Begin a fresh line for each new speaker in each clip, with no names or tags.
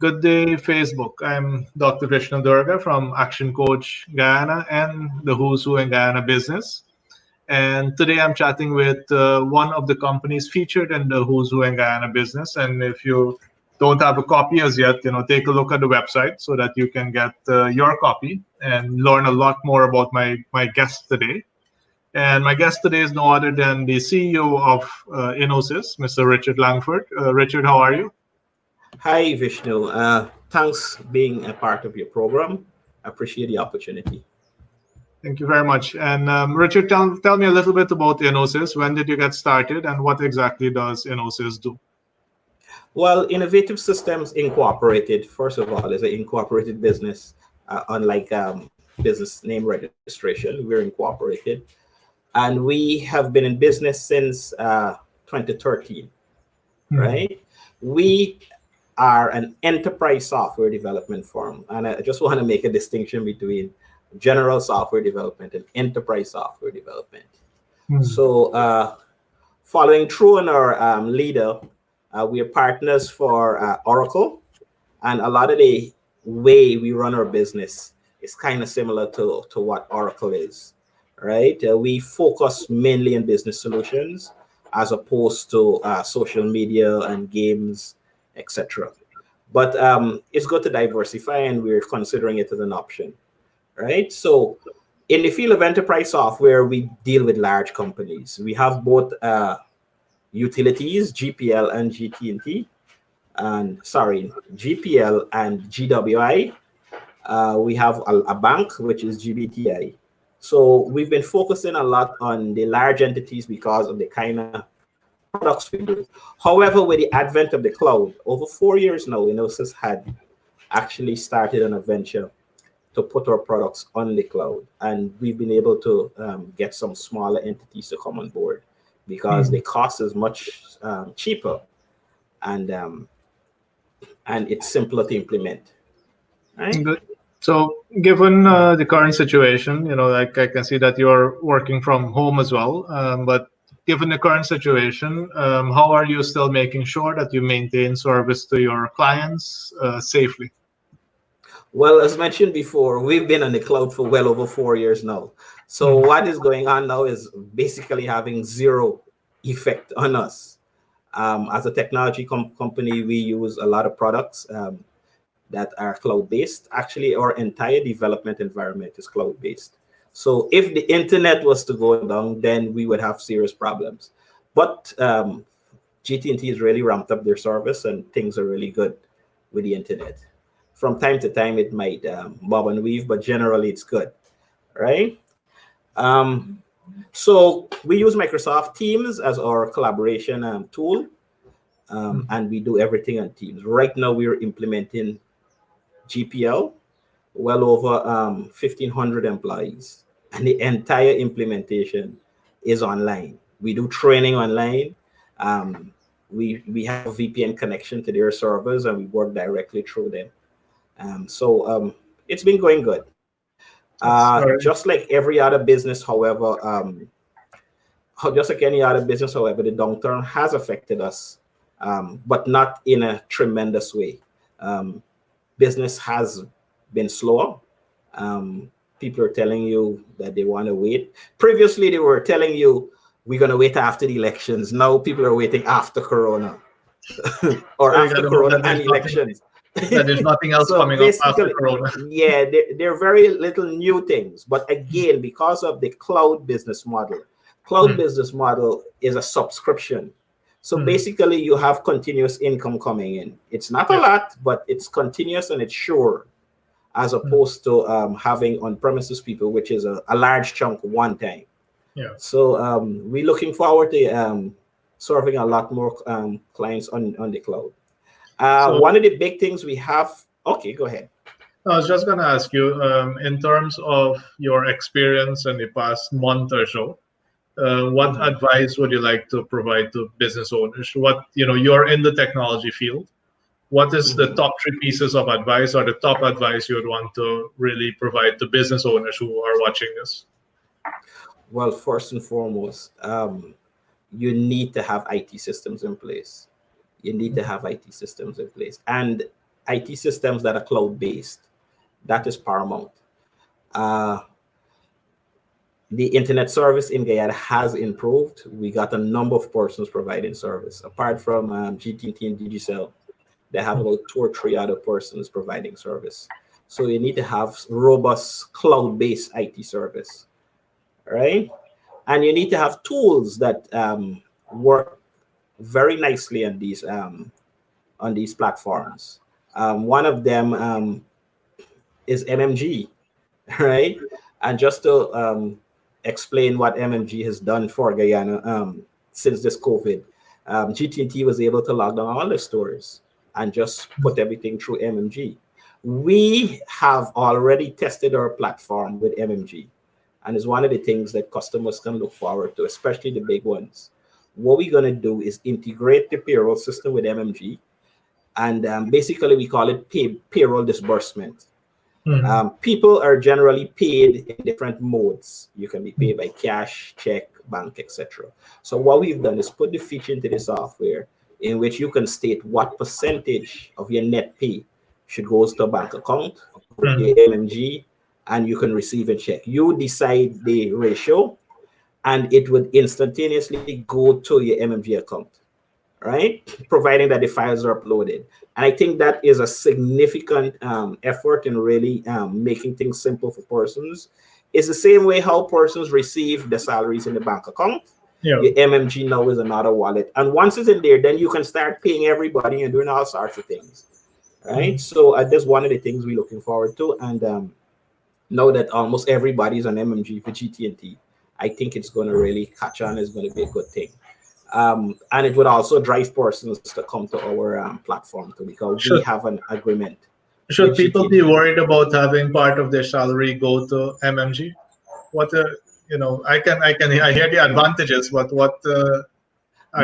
Good day, Facebook. I'm Dr. Krishna Durga from Action Coach Guyana and the Who's Who in Guyana Business. And today I'm chatting with one of the companies featured in the Who's Who in Guyana Business. And if you don't have a copy as yet, take a look at the website so that you can get your copy and learn a lot more about my guest today. And my guest today is no other than the CEO of Innosys, Mr. Richard Langford. Richard, how are you?
Hi, Vishnu. Thanks being a part of your program. I appreciate the opportunity.
Thank you very much. And Richard, tell me a little bit about Innosys. When did you get started, and what exactly does Innosys do?
Well, Innovative Systems Incorporated, first of all, is an incorporated business. Unlike business name registration, we're incorporated. And we have been in business since 2013, right? We are an enterprise software development firm. And I just want to make a distinction between general software development and enterprise software development. So following through on our leader, we are partners for Oracle. And a lot of the way we run our business is kind of similar to what Oracle is, right? We focus mainly on business solutions as opposed to social media and games, etc. But it's good to diversify, and we're considering it as an option, right? So in the field of enterprise software, we deal with large companies. We have both utilities, GPL and GT&T, GPL and GWI. We have a bank, which is GBTI. So we've been focusing a lot on the large entities because of the kind of products we do. However, with the advent of the cloud, over 4 years now, Innosys had actually started on a venture to put our products on the cloud. And we've been able to get some smaller entities to come on board because the cost is much cheaper and it's simpler to implement. Right?
Good. So given the current situation, like I can see that you're working from home as well, but given the current situation, how are you still making sure that you maintain service to your clients safely?
Well, as mentioned before, we've been on the cloud for well over 4 years now. So what is going on now is basically having zero effect on us. As a technology company, we use a lot of products that are cloud-based. Actually, our entire development environment is cloud-based. So if the internet was to go down, then we would have serious problems. But GT&T has really ramped up their service, and things are really good with the internet. From time to time, it might bob and weave, but generally it's good, right? So we use Microsoft Teams as our collaboration tool, and we do everything on Teams. Right now, we're implementing GPL, well over 1,500 employees, and the entire implementation is online. We do training online. We have a VPN connection to their servers, and we work directly through them. So it's been going good. Just like every other business, however, just like any other business, however, the downturn has affected us, but not in a tremendous way. Business has been slower. People are telling you that they want to wait. Previously, they were telling you we're going to wait after the elections. Now people are waiting after Corona or after Corona and elections.
That there's nothing else coming up after Corona.
Yeah, there are very little new things. But again, because of the cloud business model is a subscription. So basically, you have continuous income coming in. It's not a lot, but it's continuous and it's sure, as opposed to having on-premises people, which is a large chunk one time.
Yeah.
So we're looking forward to serving a lot more clients on the cloud. One of the big things we have. Okay, go ahead.
I was just going to ask you, in terms of your experience in the past month or so, what advice would you like to provide to business owners? You're in the technology field. What is the top 3 pieces of advice or the top advice you would want to really provide to business owners who are watching this?
Well, first and foremost, you need to have IT systems in place. And IT systems that are cloud-based. That is paramount. Uh, the internet service in Guyana has improved. We got a number of persons providing service. Apart from GT&T and Digicel, they have about 2 or 3 other persons providing service. So you need to have robust cloud-based IT service, right? And you need to have tools that work very nicely on these platforms. One of them is MMG, right? And just to explain what MMG has done for Guyana since this COVID, GT&T was able to log down all their stores and just put everything through MMG. We have already tested our platform with MMG, and it's one of the things that customers can look forward to, especially the big ones. What we're going to do is integrate the payroll system with MMG, and basically we call it payroll disbursement. People are generally paid in different modes. You can be paid by cash, check, bank, etc. So what we've done is put the feature into the software in which you can state what percentage of your net pay should goes to a bank account with your MMG, and you can receive a check. You decide the ratio, and it would instantaneously go to your MMG account, right? Providing that the files are uploaded. And I think that is a significant effort in really making things simple for persons. It's the same way how persons receive the salaries in the bank account.
Yeah.
Your MMG now is another wallet. And once it's in there, then you can start paying everybody and doing all sorts of things, right? So that's one of the things we're looking forward to. And now that almost everybody's on MMG for GT&T, I think it's going to really catch on. It's going to be a good thing. And it would also drive persons to come to our platform too, because we
Should
have an agreement
should
with
people be
GT&T.
worried about having part of their salary go to MMG? What I hear the advantages, but what are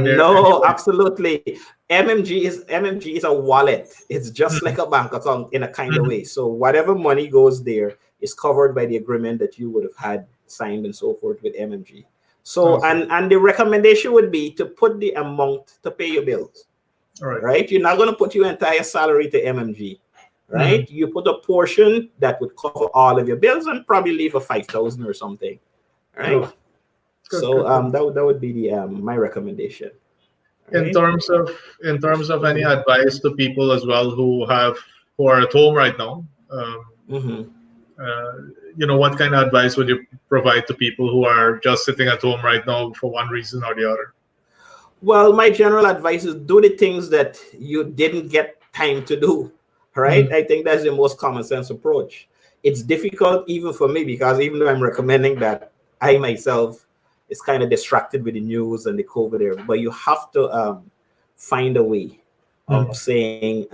there any
No,
worries?
absolutely. MMG is a wallet. It's just like a bank account in a kind of way. So whatever money goes there is covered by the agreement that you would have had signed and so forth with MMG. So
Okay.
and the recommendation would be to put the amount to pay your bills.
All right.
Right? You're not going to put your entire salary to MMG, right? You put a portion that would cover all of your bills and probably leave a 5,000 or something, right?
Oh, good,
So
good, good.
that would be the my recommendation,
In
right?
terms of any advice to people as well who are at home right now,
Mm-hmm.
uh, what kind of advice would you provide to people who are just sitting at home right now for one reason or the other?
Well, my general advice is do the things that you didn't get time to do, right? I think that's the most common sense approach. It's difficult even for me because even though I'm recommending that, I myself is kind of distracted with the news and the COVID era, but you have to find a way of saying,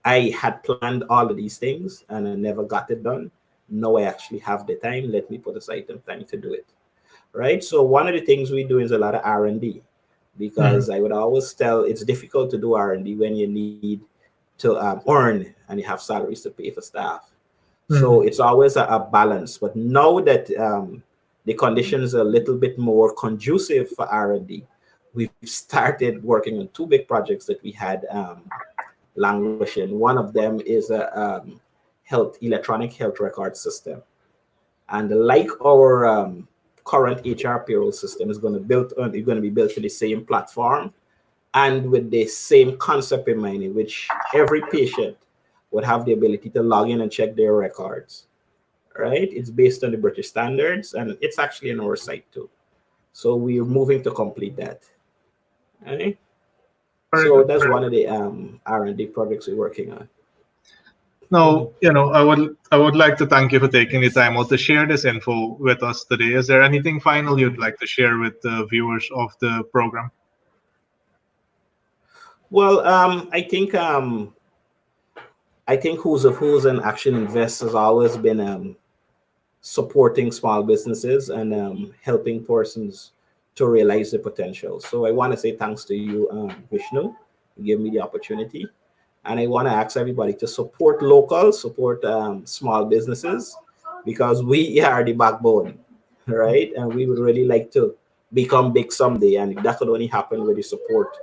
I had planned all of these things and I never got it done. Now I actually have the time. Let me put aside some time to do it, right? So one of the things we do is a lot of R&D, because I would always tell it's difficult to do R&D when you need to earn and you have salaries to pay for staff. So it's always a balance. But now that the conditions are a little bit more conducive for R&D, we've started working on 2 big projects that we had languishing. One of them is a electronic health record system. And like our current HR payroll system is going to be built to the same platform and with the same concept in mind, in which every patient would have the ability to log in and check their records. Right? It's based on the British standards, and it's actually on our site too. So we're moving to complete that. Right?
Very
So
good.
that's one of the R&D projects we're working on.
Now, I would like to thank you for taking the time out to share this info with us today. Is there anything final you'd like to share with the viewers of the program?
Well, I think Who's of Who's and Action Invest has always been supporting small businesses and helping persons to realize their potential. So I want to say thanks to you, Vishnu, for giving me the opportunity. And I want to ask everybody to support local, support small businesses, because we are the backbone, right? And we would really like to become big someday. And that could only happen with the support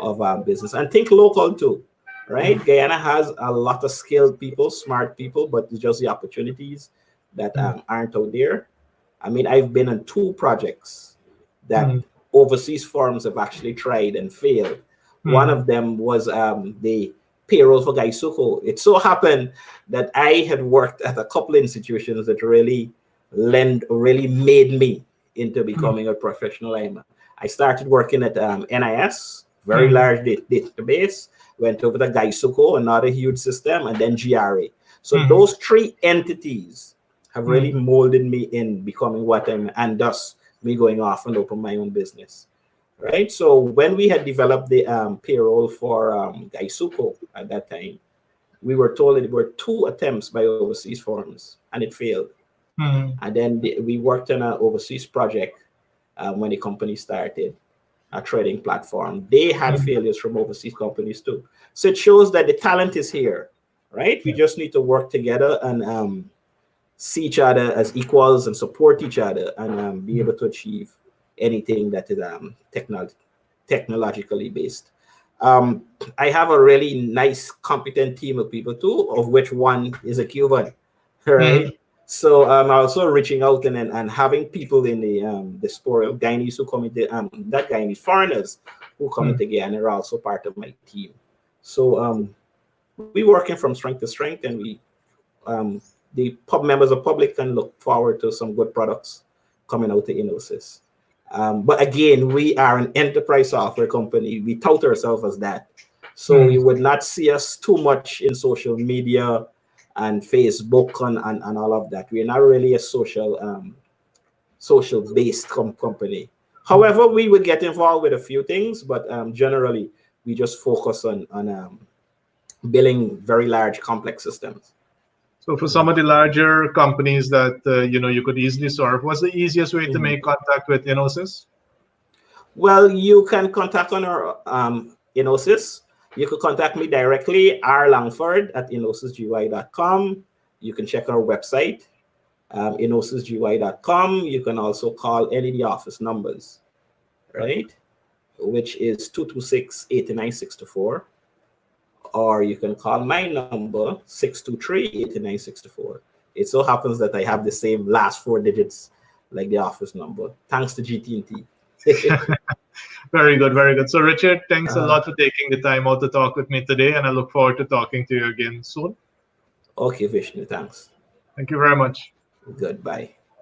of our business. And think local too. right? Guyana has a lot of skilled people, smart people, but it's just the opportunities that aren't out there. I mean, I've been on two projects that overseas firms have actually tried and failed. One of them was the payroll for Gaisuko. It so happened that I had worked at a couple institutions that really made me into becoming a professional lineman. I started working at NIS, very large database, went over to Gaisuko, another huge system, and then GRA. So those three entities have really molded me in becoming what I'm, and thus me going off and open my own business. Right. So when we had developed the payroll for Gaisuko at that time, we were told that there were two attempts by overseas firms and it failed. And then we worked on an overseas project when the company started a trading platform. They had failures from overseas companies too. So it shows that the talent is here, right? We just need to work together and see each other as equals and support each other and be able to achieve anything that is technologically based. I have a really nice, competent team of people too, of which one is a Cuban, right? So I'm also reaching out and having people in the diaspora, Guyanese who come into that Guyanese foreigners who come into Guyana are also part of my team. So we working from strength to strength, and we the members of public can look forward to some good products coming out of Innosys. But again, we are an enterprise software company. We tout ourselves as that. So you would not see us too much in social media and Facebook and all of that. We're not really a social based company. However, we would get involved with a few things, but generally we just focus on building very large complex systems.
So for some of the larger companies that you could easily serve, what's the easiest way to make contact with Innosys?
Well, you can contact on our Innosys. You could contact me directly, rlangford@innosysgy.com. You can check our website, innosysgy.com. You can also call any of the office numbers, right? Which is 226-89624. Or you can call my number, 623-89624. It so happens that I have the same last four digits like the office number, thanks to GT&T.
Very good, very good. So Richard, thanks a lot for taking the time out to talk with me today, and I look forward to talking to you again soon.
Okay, Vishnu, thanks.
Thank you very much.
Goodbye.